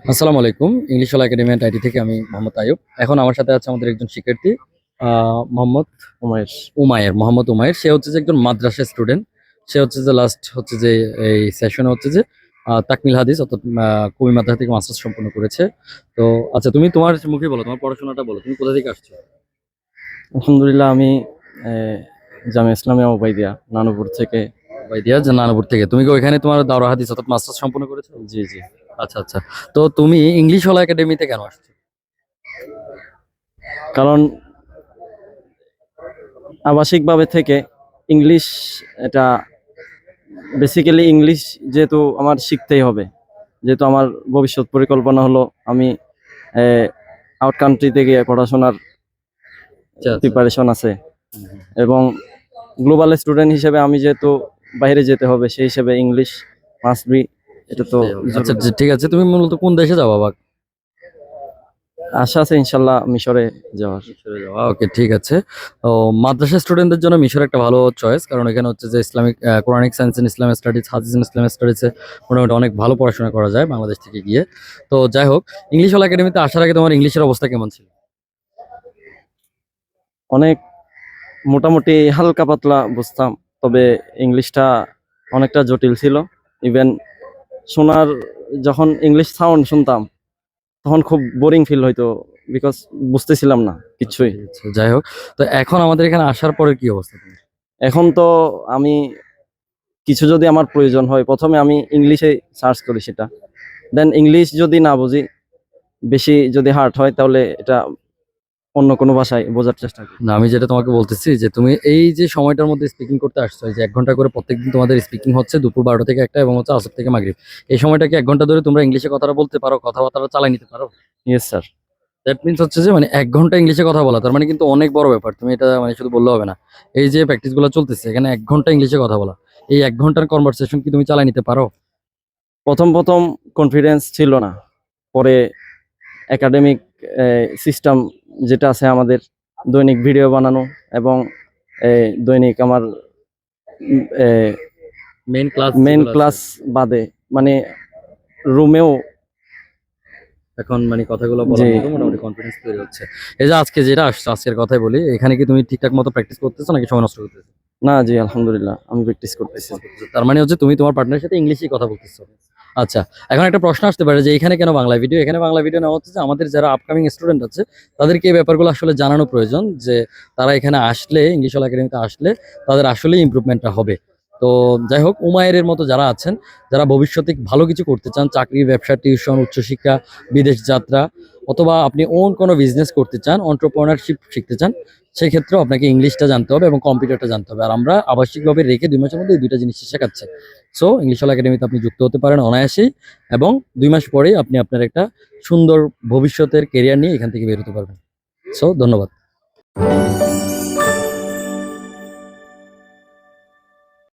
আসসালামু আলাইকুম। ইংলিশ ওয়ালা একাডেমি অ্যান্ড আইটি থেকে আমি মোহাম্মদ আয়ুব। এখন আমার সাথে আছে আমাদের একজন শিক্ষার্থী মোহাম্মদ উমেশ। মোহাম্মদ উমায়ের। সে হচ্ছে যে একজন মাদ্রাসা স্টুডেন্ট। সে হচ্ছে যে লাস্ট হচ্ছে যে এই সেশনে হচ্ছে যে তাকমিল হাদিস অর্থাৎ কবি মাদ্রাসা থেকে মাস্টার্স সম্পন্ন করেছে। তো আচ্ছা, তুমি তোমার মুখে বলো, তোমার পড়াশোনাটা বলো, তুমি কোথা থেকে আসছো? আলহামদুলিল্লাহ, আমি জামিয়া ইসলামিয়া ওবাইদিয়া নানুপুর থেকে। ভাইদিয়া যে নানুপুর থেকে। তুমি কি ওইখানে তোমার দাওরা হাদিস অর্থাৎ মাস্টার্স সম্পন্ন করেছো? জি জি। আচ্ছা আচ্ছা। তো তুমি ইংলিশ ওয়ালা একাডেমিতে কেন আসছো? কারণ আবাসিকভাবে থেকে ইংলিশ, এটা বেসিক্যালি ইংলিশ যেহেতু আমার শিখতেই হবে, যেহেতু আমার ভবিষ্যৎ পরিকল্পনা হলো আমি আউট কান্ট্রিতে গিয়ে পড়াশোনার আচ্ছা আচ্ছা। প্রিপারেশন আছে। হুম, হুম। এবং গ্লোবাল স্টুডেন্ট হিসেবে আমি যেহেতু বাইরে যেতে হবে, সেই হিসেবে ইংলিশ মাস্ট বি, এটা তো শিখতেই হবে। আচ্ছা জরুরি। ঠিক আছে, তুমি মূলত কোন দেশে যাওয়া বাবা? আশা আছে ইনশাল্লাহ মিশরে যাওয়ার। মিশরে যাওয়া, ওকে ঠিক আছে। তো মাদ্রাসা স্টুডেন্টদের জন্য মিশর একটা ভালো চয়েস, কারণ এখানে হচ্ছে যে Islamic Quranic science in Islamic studies, হাদিস ইন ইসলামিক স্টাডিজে মোটামুটি অনেক ভালো পড়াশোনা করা যায় বাংলাদেশ থেকে গিয়ে। তো যাই হোক, ইংলিশ ওয়ালা একাডেমিতে আসার আগে তোমার ইংলিশের অবস্থা কেমন ছিল? অনেক মোটামুটি হালকা পাতলা বুঝতাম, তবে ইংলিশটা অনেকটা জটিল ছিল। ইভেন শোনার, যখন ইংলিশ সাউন্ড শুনতাম তখন খুব বোরিং ফিল হইতো, বিকজ বুঝতেছিলাম না আচ্ছা কিচ্ছুই। ঠিক আছে, যাই হোক। তো এখন আমাদের এখানে আসার পরে কি অবস্থা তোমার? এখন তো আমি কিছু যদি আমার প্রয়োজন হয়, প্রথমে আমি ইংলিশে সার্চ করি সেটা, দেন ইংলিশ যদি না বুঝি, বেশি যদি হার্ড হয়, তাহলে এটা অন্য কোনো ভাষায় বোঝার চেষ্টা করি। না, আমি যেটা তোমাকে বলতেছি যে তুমি এই যে সময়টার মধ্যে স্পিকিং করতে আসছো, এই যে 1 ঘন্টা করে প্রত্যেকদিন তোমাদের স্পিকিং হচ্ছে, দুপুর 12টা থেকে 1টা এবং হচ্ছে আসর থেকে মাগরিব। এই সময়টাকে 1 ঘন্টা ধরে তোমরা ইংলিশে কথাটা বলতে পারো, কথাবার্তা চালাই নিতে পারো? Yes sir. দ্যাট মিন্স হচ্ছে যে মানে 1 ঘন্টা ইংলিশে কথা বলা, তার মানে কিন্তু অনেক বড় ব্যাপার। তুমি এটা মানে শুধু বললে হবে না। এই যে প্র্যাকটিস গুলো চলতেছে এখানে 1 ঘন্টা ইংলিশে কথা বলা, এই 1 ঘন্টার কনভারসেশন কি তুমি চালাই নিতে পারো? প্রথম প্রথম কনফিডেন্স ছিল না, পরে একাডেমিক সিস্টেম যেটা আছে আমাদের, দৈনিক ভিডিও বানানো এবং দৈনিক আমার মেইন ক্লাস মেন যেগুলো আছে ক্লাস বাদে, মানে রুমেও। এখন মানে কথাগুলো জি। বলার মতো মোটামুটি কনফিডেন্স তৈরি হচ্ছে। এই যে আজকে যেটা আসছে, আজকের কথাই বলি, এখানে কি তুমি ঠিকঠাক মতো প্র্যাকটিস করতেছো নাকি সময় নষ্ট করতেছো? না জি, আলহামদুলিল্লাহ আমি প্র্যাকটিস করতেছি। প্র্যাকটিস করতেছো, তার মানে হচ্ছে তুমি তোমার পার্টনারের সাথে ইংলিশেই কথা বলতেছো। আচ্ছা, এখন একটা প্রশ্ন আসতে পারে যে এখানে কেন বাংলা ভিডিও? এখানে বাংলা ভিডিও নেওয়া হচ্ছে যে আমাদের যারা আপকামিং স্টুডেন্ট আছে তাদেরকে এই ব্যাপারগুলো আসলে জানানো প্রয়োজন, যে তারা এখানে আসলে, ইংলিশ ওয়ালা একাডেমিতে আসলে তাদের আসলে ইমপ্রুভমেন্টটা হবে। তো যাই হোক, উমায়ের মতো যারা আছেন, যারা ভবিষ্যতে ভালো কিছু করতে চান, চাকরি, ব্যবসা, টিউশন, উচ্চশিক্ষা, বিদেশ যাত্রা, অথবা আপনি ওন কোনো বিজনেস করতে চান, এন্টারপ্রেনারশিপ শিখতে চান, সেই ক্ষেত্রে আপনাকে ইংলিশটা জানতে হবে এবং কম্পিউটারটা জানতে হবে। আর আমরা আবাসিকভাবে রেখে 2 মাসের মধ্যে এই দুইটা জিনিস শেখাচ্ছি। সো ইংলিশ ওয়ালা একাডেমিতে আপনি যুক্ত হতে পারেন অনায়াসেই, এবং 2 মাস পরেই আপনি আপনার একটা সুন্দর ভবিষ্যতের কেরিয়ার নিয়ে এখান থেকে বের হতে পারবেন। সো ধন্যবাদ।